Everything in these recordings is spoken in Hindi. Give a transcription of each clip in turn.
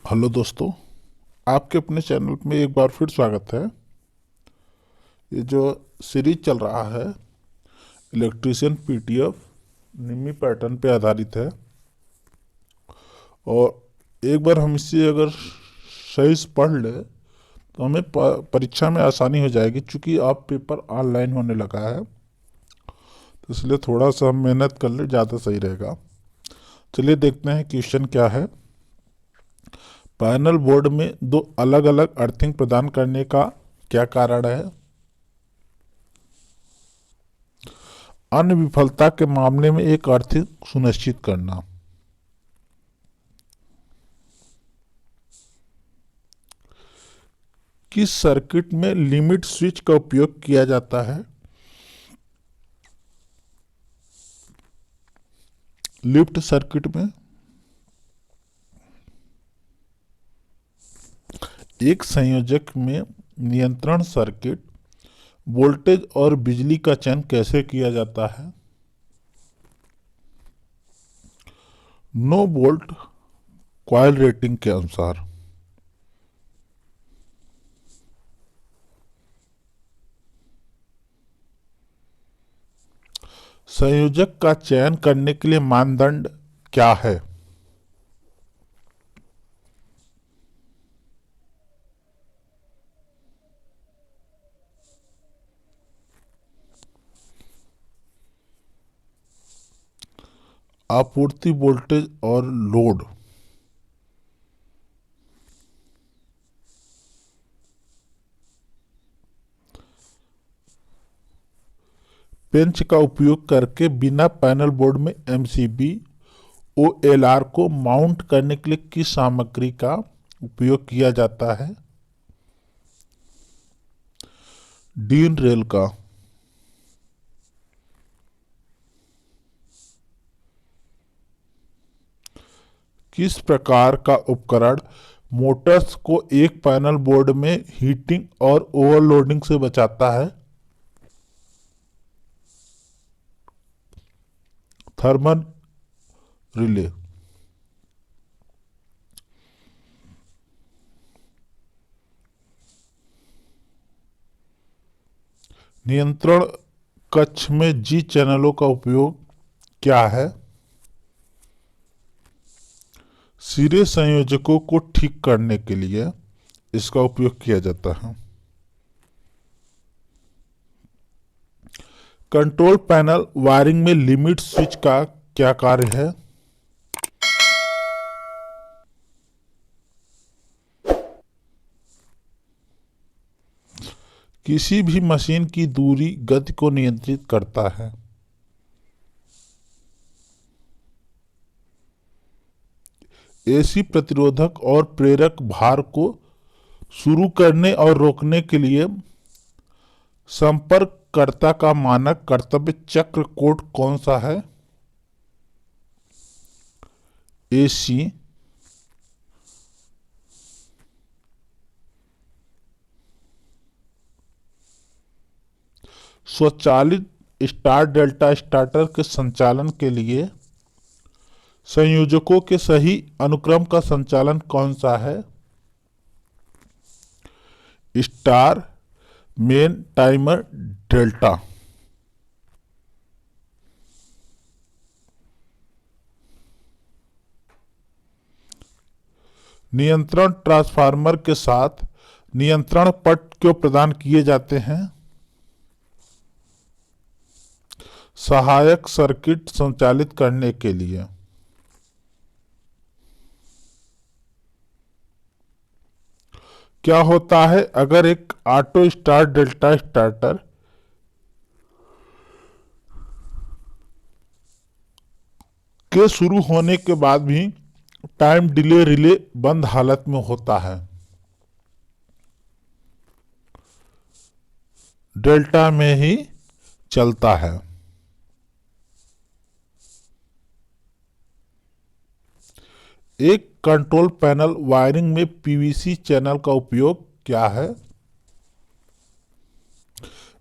हेलो दोस्तों, आपके अपने चैनल में एक बार फिर स्वागत है। ये जो सीरीज चल रहा है इलेक्ट्रीशियन पीटीएफ निम्मी पैटर्न पे आधारित है। और एक बार हम इसे अगर सही से पढ़ ले तो हमें परीक्षा में आसानी हो जाएगी, क्योंकि आप पेपर ऑनलाइन होने लगा है। तो इसलिए थोड़ा सा हम मेहनत कर ले, ज़्यादा सही रहेगा। चलिए देखते हैं क्वेश्चन क्या है। पैनल बोर्ड में दो अलग अलग अर्थिंग प्रदान करने का क्या कारण है? अन्य विफलता के मामले में एक अर्थिंग सुनिश्चित करना। किस सर्किट में लिमिट स्विच का उपयोग किया जाता है? लिफ्ट सर्किट में। एक संयोजक में नियंत्रण सर्किट वोल्टेज और बिजली का चयन कैसे किया जाता है? नो वोल्ट कॉइल रेटिंग के अनुसार। संयोजक का चयन करने के लिए मानदंड क्या है? आपूर्ति वोल्टेज और लोड। पेंच का उपयोग करके बिना पैनल बोर्ड में एमसीबी ओएलआर को माउंट करने के लिए किस सामग्री का उपयोग किया जाता है? डीन रेल का। किस प्रकार का उपकरण मोटर्स को एक पैनल बोर्ड में हीटिंग और ओवरलोडिंग से बचाता है? Thermal relay. नियंत्रण कक्ष में जी चैनलों का उपयोग क्या है? सिरे संयोजकों को ठीक करने के लिए इसका उपयोग किया जाता है। कंट्रोल पैनल वायरिंग में लिमिट स्विच का क्या कार्य है? किसी भी मशीन की दूरी गति को नियंत्रित करता है। एसी प्रतिरोधक और प्रेरक भार को शुरू करने और रोकने के लिए संपर्ककर्ता का मानक कर्तव्य चक्र कोड कौन सा है? एसी। स्वचालित स्टार डेल्टा स्टार्टर के संचालन के लिए संयोजकों के सही अनुक्रम का संचालन कौन सा है? Star, main, timer, delta. नियंत्रण ट्रांसफार्मर के साथ नियंत्रण पट क्यों प्रदान किए जाते हैं? सहायक सर्किट संचालित करने के लिए। क्या होता है अगर एक ऑटो स्टार डेल्टा स्टार्टर के शुरू होने के बाद भी टाइम डिले रिले बंद हालत में होता है? डेल्टा में ही चलता है। एक कंट्रोल पैनल वायरिंग में पीवीसी चैनल का उपयोग क्या है?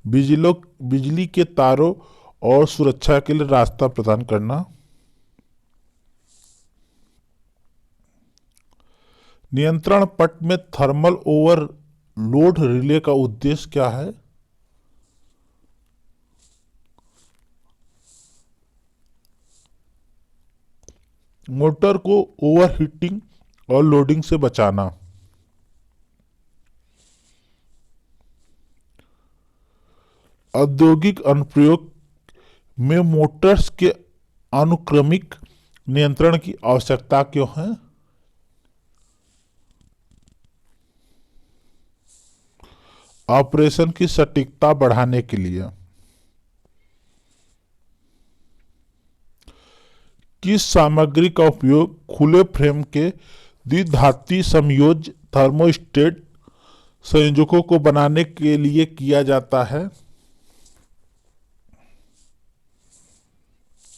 बिजली के तारों और सुरक्षा के लिए रास्ता प्रदान करना। नियंत्रण पट में थर्मल ओवरलोड रिले का उद्देश्य क्या है? मोटर को ओवरहीटिंग और लोडिंग से बचाना। औद्योगिक अनुप्रयोग में मोटर्स के अनुक्रमिक नियंत्रण की आवश्यकता क्यों है? ऑपरेशन की सटीकता बढ़ाने के लिए। किस सामग्री का उपयोग खुले फ्रेम के द्विधाती समयोज्य थर्मोस्टेट संयोजकों को बनाने के लिए किया जाता है?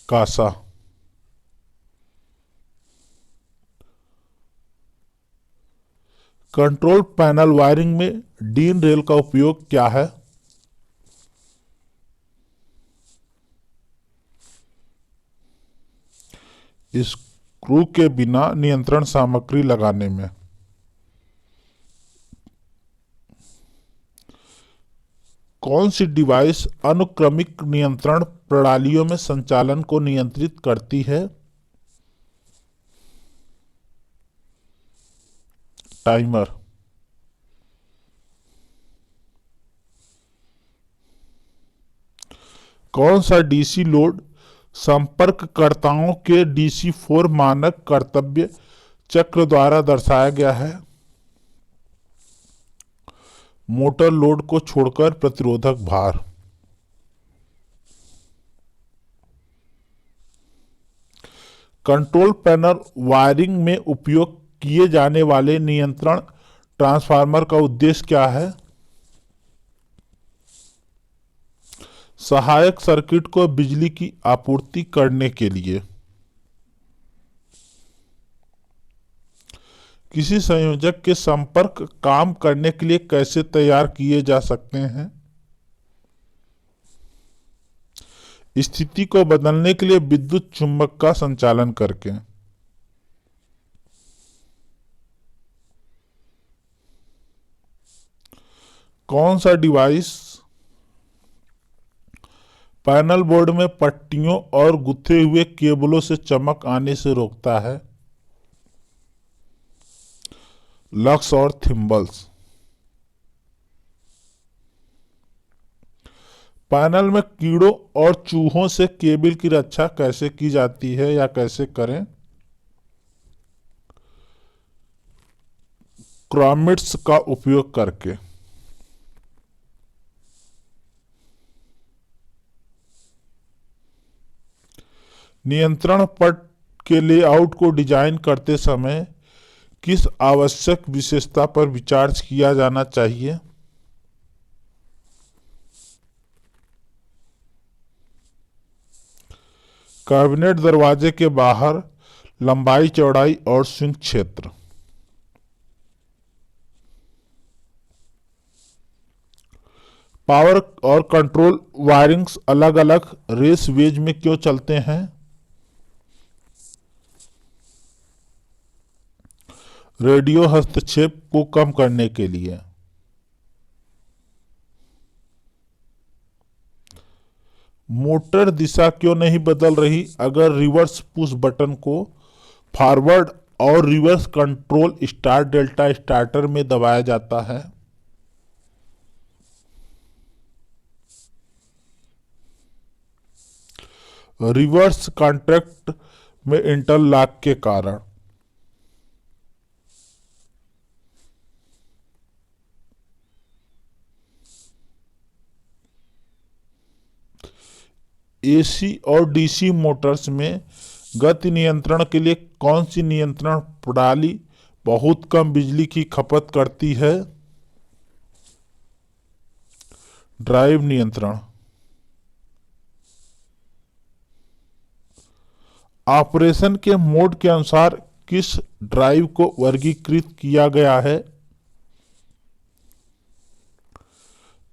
कासा। कंट्रोल पैनल वायरिंग में डीन रेल का उपयोग क्या है? स्क्रू के बिना नियंत्रण सामग्री लगाने में। कौन सी डिवाइस अनुक्रमिक नियंत्रण प्रणालियों में संचालन को नियंत्रित करती है? टाइमर। कौन सा डीसी लोड संपर्ककर्ताओं के DC4 मानक कर्तव्य चक्र द्वारा दर्शाया गया है? मोटर लोड को छोड़कर प्रतिरोधक भार। कंट्रोल पैनल वायरिंग में उपयोग किए जाने वाले नियंत्रण ट्रांसफार्मर का उद्देश्य क्या है? सहायक सर्किट को बिजली की आपूर्ति करने के लिए। किसी संयोजक के संपर्क काम करने के लिए कैसे तैयार किए जा सकते हैं? स्थिति को बदलने के लिए विद्युत चुंबक का संचालन करके। कौन सा डिवाइस पैनल बोर्ड में पट्टियों और गुथे हुए केबलों से चमक आने से रोकता है? लक्स और थिम्बल्स। पैनल में कीड़ों और चूहों से केबल की रक्षा कैसे की जाती है या कैसे करें? क्रोमिट्स का उपयोग करके। नियंत्रण पट के लेआउट को डिजाइन करते समय किस आवश्यक विशेषता पर विचार किया जाना चाहिए? कैबिनेट दरवाजे के बाहर लंबाई, चौड़ाई और स्विंग क्षेत्र। पावर और कंट्रोल वायरिंग्स अलग अलग रेस वेज में क्यों चलते हैं? रेडियो हस्तक्षेप को कम करने के लिए। मोटर दिशा क्यों नहीं बदल रही अगर रिवर्स पुश बटन को फॉरवर्ड और reverse control start delta starter में दबाया जाता है? रिवर्स कॉन्टैक्ट में इंटरलॉक के कारण। AC और DC मोटर्स में गति नियंत्रण के लिए कौन सी नियंत्रण प्रणाली बहुत कम बिजली की खपत करती है? ड्राइव नियंत्रण। ऑपरेशन के मोड के अनुसार किस ड्राइव को वर्गीकृत किया गया है?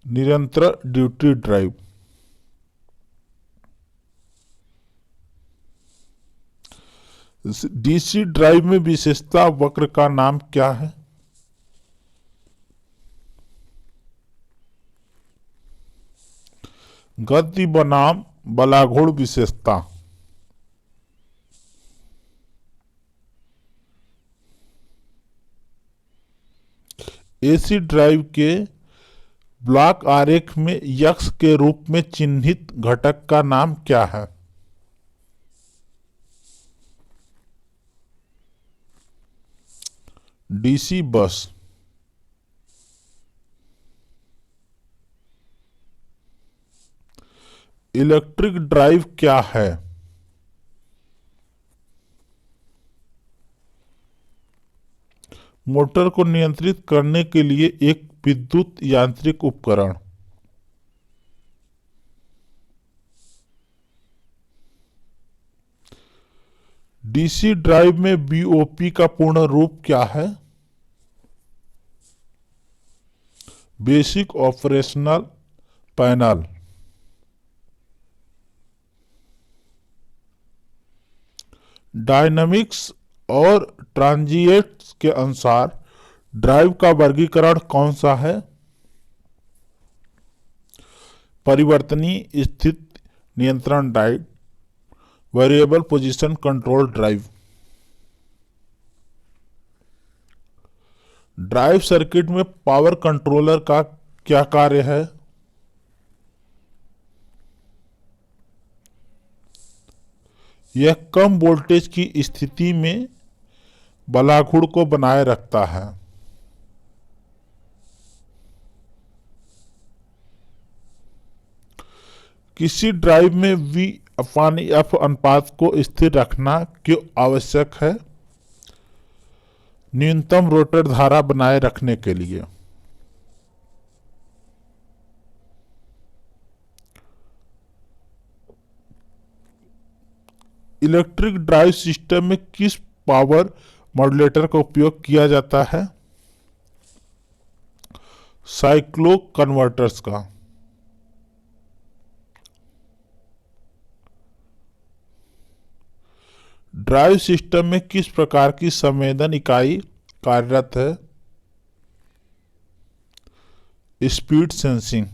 निरंतर ड्यूटी ड्राइव। डीसी ड्राइव में विशेषता वक्र का नाम क्या है? गति बनाम बलाघूर्ण विशेषता। एसी ड्राइव के ब्लॉक आरेख में यक्ष के रूप में चिन्हित घटक का नाम क्या है? DC bus. इलेक्ट्रिक ड्राइव क्या है? मोटर को नियंत्रित करने के लिए एक विद्युत यांत्रिक उपकरण। डीसी ड्राइव में बीओपी का पूर्ण रूप क्या है? Basic operational panel. डायनामिक्स और ट्रांजिएंट्स के अनुसार ड्राइव का वर्गीकरण कौन सा है? परिवर्तनीय स्थिति नियंत्रण drive, variable position control drive. Drive circuit में पावर कंट्रोलर का क्या कार्य है? यह कम वोल्टेज की स्थिति में बलाघूर्ण को बनाए रखता है। किसी ड्राइव में V/F अनुपात को स्थिर रखना क्यों आवश्यक है? न्यूनतम रोटर धारा बनाए रखने के लिए। इलेक्ट्रिक ड्राइव सिस्टम में किस पावर मॉड्यूलेटर का उपयोग किया जाता है? साइक्लो कन्वर्टर्स का। ड्राइव सिस्टम में किस प्रकार की संवेदन इकाई कार्यरत है? Speed sensing.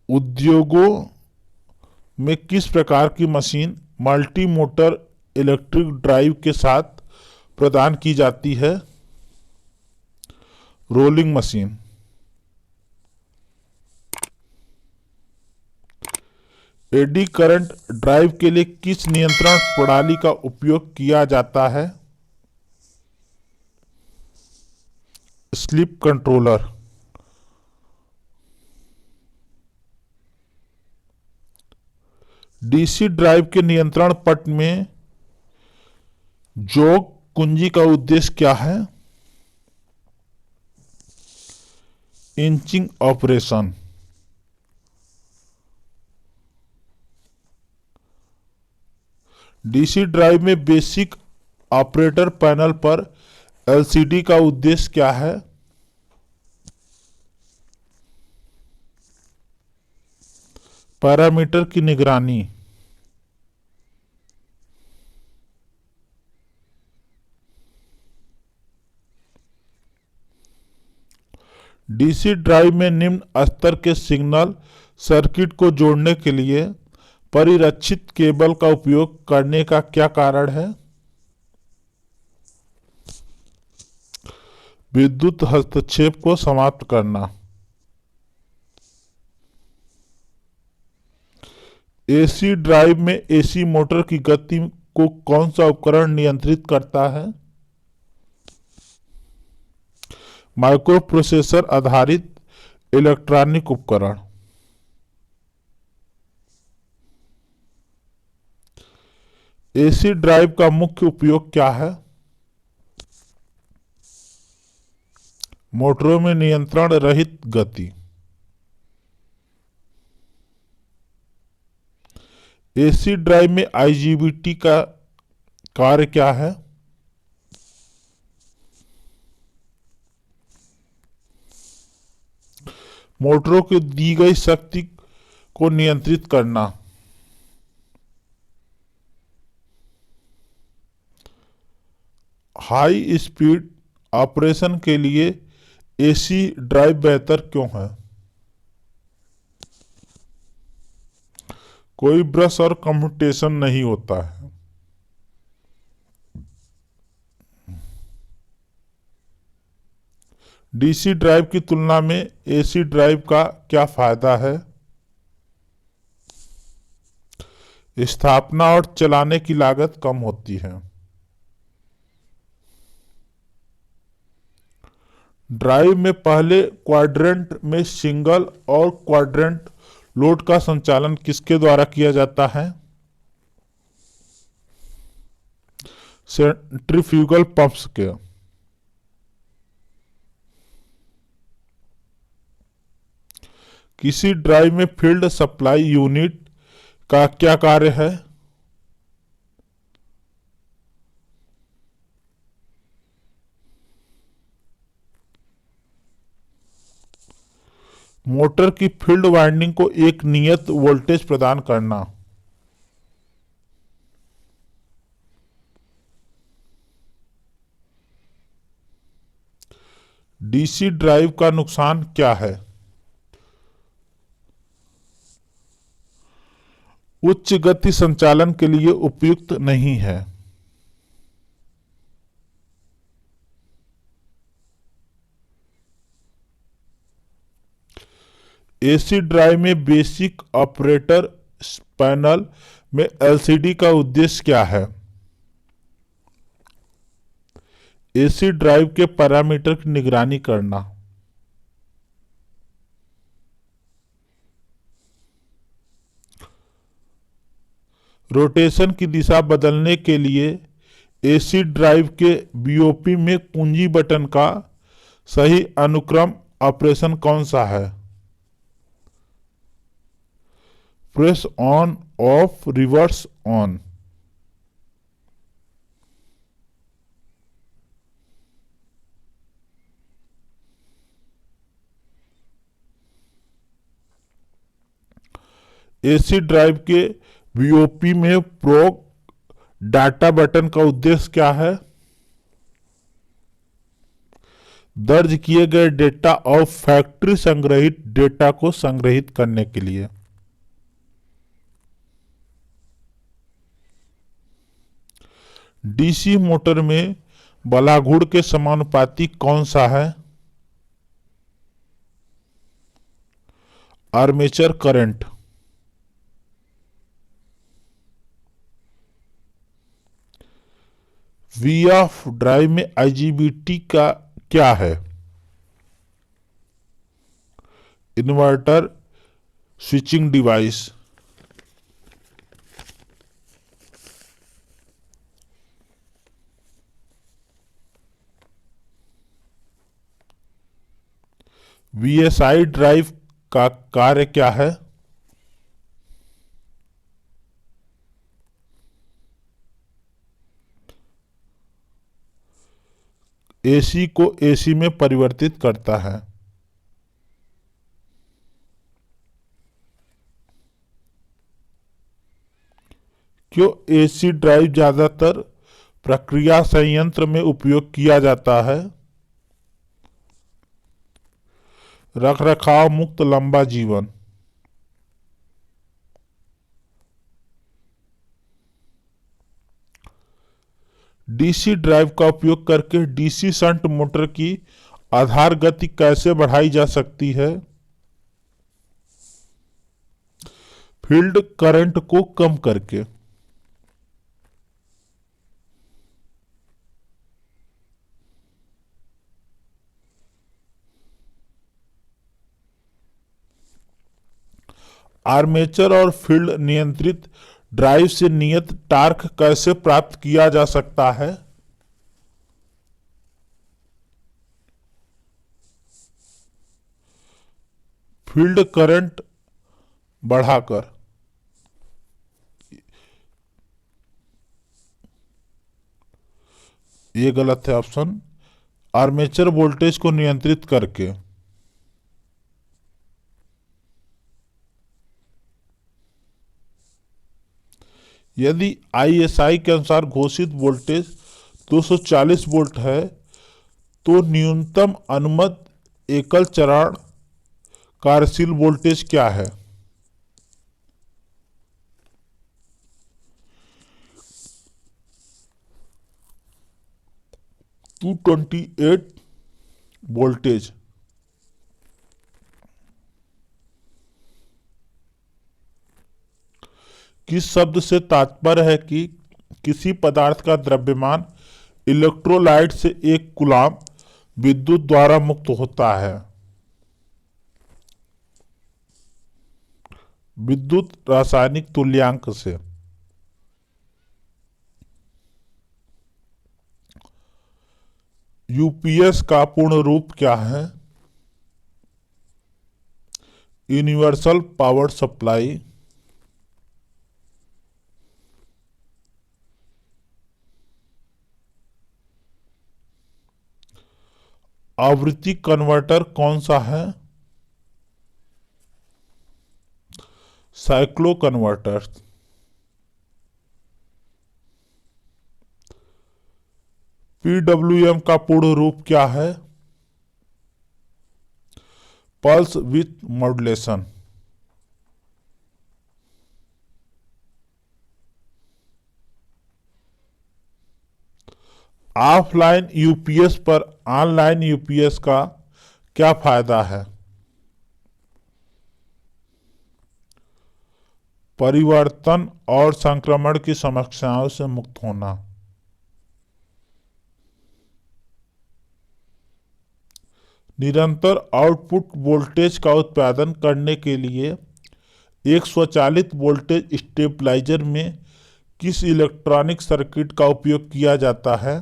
उद्योगों में किस प्रकार की machine multi motor electric drive के साथ प्रदान की जाती है? Rolling machine. Eddy current drive के लिए किस नियंत्रण प्रणाली का उपयोग किया जाता है? Sleep controller. डीसी ड्राइव के नियंत्रण पट में जॉग कुंजी का उद्देश्य क्या है? Inching operation. डीसी ड्राइव में बेसिक ऑपरेटर पैनल पर एलसीडी का उद्देश्य क्या है? पैरामीटर की निगरानी। डीसी ड्राइव में निम्न स्तर के सिग्नल सर्किट को जोड़ने के लिए परिरक्षित केबल का उपयोग करने का क्या कारण है? विद्युत हस्तक्षेप को समाप्त करना। एसी ड्राइव में एसी मोटर की गति को कौन सा उपकरण नियंत्रित करता है? माइक्रो प्रोसेसर आधारित इलेक्ट्रॉनिक उपकरण। एसी ड्राइव का मुख्य उपयोग क्या है? मोटरों में नियंत्रण रहित गति। एसी ड्राइव में आईजीबीटी का कार्य क्या है? मोटरों को दी गई शक्ति को नियंत्रित करना। हाई स्पीड ऑपरेशन के लिए एसी ड्राइव बेहतर क्यों है? कोई ब्रश और कंप्यूटेशन नहीं होता है। डीसी ड्राइव की तुलना में एसी ड्राइव का क्या फायदा है? स्थापना और चलाने की लागत कम होती है। ड्राइव में पहले क्वाड्रेंट में सिंगल और क्वाड्रेंट लोड का संचालन किसके द्वारा किया जाता है? सेंट्रीफ्यूगल पंप्स के। किसी ड्राइव में फील्ड सप्लाई यूनिट का क्या कार्य है? मोटर की फील्ड वाइंडिंग को एक नियत वोल्टेज प्रदान करना। डीसी ड्राइव का नुकसान क्या है? उच्च गति संचालन के लिए उपयुक्त नहीं है। एसी ड्राइव में बेसिक ऑपरेटर पैनल में एलसीडी का उद्देश्य क्या है? एसी ड्राइव के पैरामीटर की निगरानी करना। रोटेशन की दिशा बदलने के लिए एसी ड्राइव के बीओपी में कुंजी बटन का सही अनुक्रम ऑपरेशन कौन सा है? Press on, of, reverse, on. AC drive के बीओपी में प्रोग डाटा बटन का उद्देश्य क्या है? दर्ज किए गए डेटा और फैक्ट्री संग्रहित डेटा को संग्रहित करने के लिए। डीसी मोटर में बलाघुड़ के समानुपाती कौन सा है? Armature current. V of drive में आईजीबीटी का क्या है? Inverter switching device. VSI drive का कार्य क्या है? एसी को एसी में परिवर्तित करता है। क्यों एसी ड्राइव ज्यादातर प्रक्रिया संयंत्र में उपयोग किया जाता है? रखरखाव मुक्त लंबा जीवन। डीसी ड्राइव का उपयोग करके डीसी शंट मोटर की आधार गति कैसे बढ़ाई जा सकती है? फील्ड करंट को कम करके। आर्मेचर और फील्ड नियंत्रित ड्राइव से नियत टार्क कैसे प्राप्त किया जा सकता है? फील्ड करंट बढ़ाकर। ये गलत है ऑप्शन। आर्मेचर वोल्टेज को नियंत्रित करके। यदि आईएसआई के अनुसार घोषित वोल्टेज 240 वोल्ट है तो न्यूनतम अनुमत एकल चरण कार्यशील वोल्टेज क्या है? 228 वोल्टेज। किस शब्द से तात्पर्य है कि किसी पदार्थ का द्रव्यमान इलेक्ट्रोलाइट से 1 कूलाम विद्युत द्वारा मुक्त होता है? विद्युत रासायनिक तुल्यांक से। यूपीएस का पूर्ण रूप क्या है? Universal power supply. आवृत्ति कन्वर्टर कौन सा है? Cyclo converter. पीडब्ल्यूएम का पूर्ण रूप क्या है? Pulse with modulation. Offline UPS पर ऑनलाइन यूपीएस का क्या फायदा है? परिवर्तन और संक्रमण की समस्याओं से मुक्त होना। निरंतर आउटपुट वोल्टेज का उत्पादन करने के लिए एक स्वचालित वोल्टेज स्टेबलाइजर में किस इलेक्ट्रॉनिक सर्किट का उपयोग किया जाता है?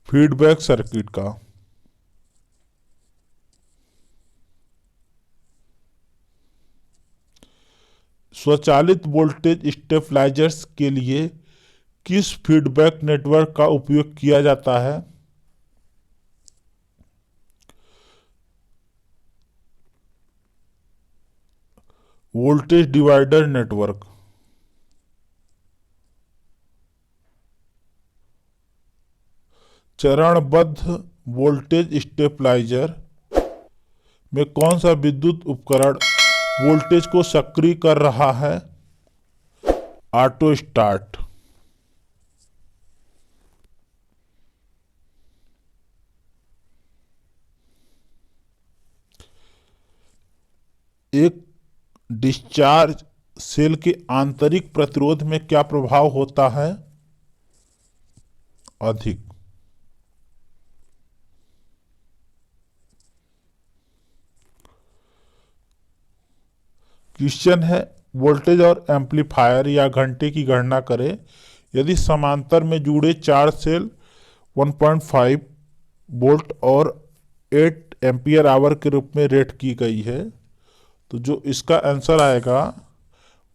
फीडबैक सर्किट का। स्वचालित वोल्टेज स्टेबलाइजर्स के लिए किस फीडबैक नेटवर्क का उपयोग किया जाता है? Voltage divider network. चरणबद्ध वोल्टेज स्टेबलाइजर में कौन सा विद्युत उपकरण वोल्टेज को सक्रिय कर रहा है? Auto start. एक डिस्चार्ज सेल के आंतरिक प्रतिरोध में क्या प्रभाव होता है? अधिक। क्वेश्चन है, वोल्टेज और एम्पलीफायर या घंटे की गणना करें। यदि समांतर में जुड़े 4 सेल 1.5 वोल्ट और 8 एम्पियर आवर के रूप में रेट की गई है तो जो इसका आंसर आएगा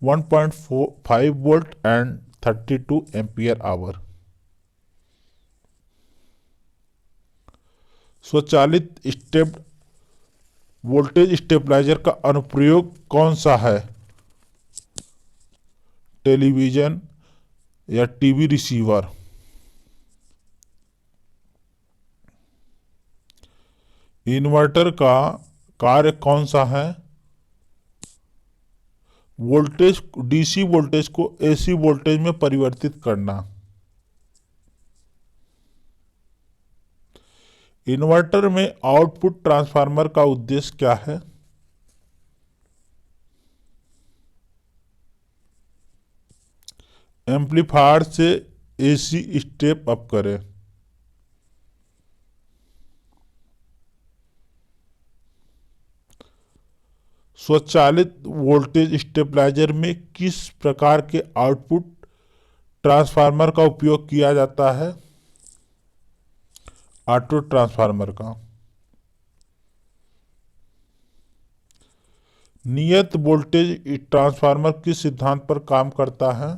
1.5 वोल्ट एंड 32 एम्पियर आवर। स्वचालित स्टेप्ड वोल्टेज स्टेबलाइजर का अनुप्रयोग कौन सा है? टेलीविजन या टीवी रिसीवर। इन्वर्टर का कार्य कौन सा है? वोल्टेज डीसी वोल्टेज को एसी वोल्टेज में परिवर्तित करना। इन्वर्टर में आउटपुट ट्रांसफार्मर का उद्देश्य क्या है? एम्पलीफायर से एसी स्टेप अप करें। स्वचालित वोल्टेज स्टेबलाइजर में किस प्रकार के आउटपुट ट्रांसफार्मर का उपयोग किया जाता है? ऑटो ट्रांसफार्मर का। नियत वोल्टेज ट्रांसफार्मर किस सिद्धांत पर काम करता है?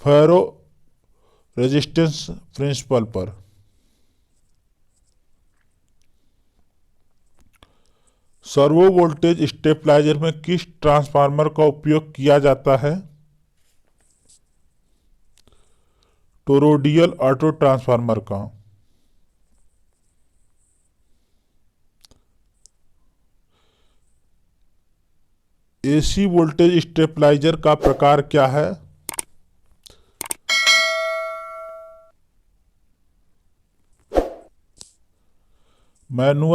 फेरो रेजिस्टेंस प्रिंसिपल पर। सर्वो वोल्टेज स्टेबलाइजर में किस ट्रांसफार्मर का उपयोग किया जाता है? टोरोडियल ऑटो ट्रांसफार्मर का। एसी वोल्टेज स्टेबलाइजर का प्रकार क्या है? मैनुअल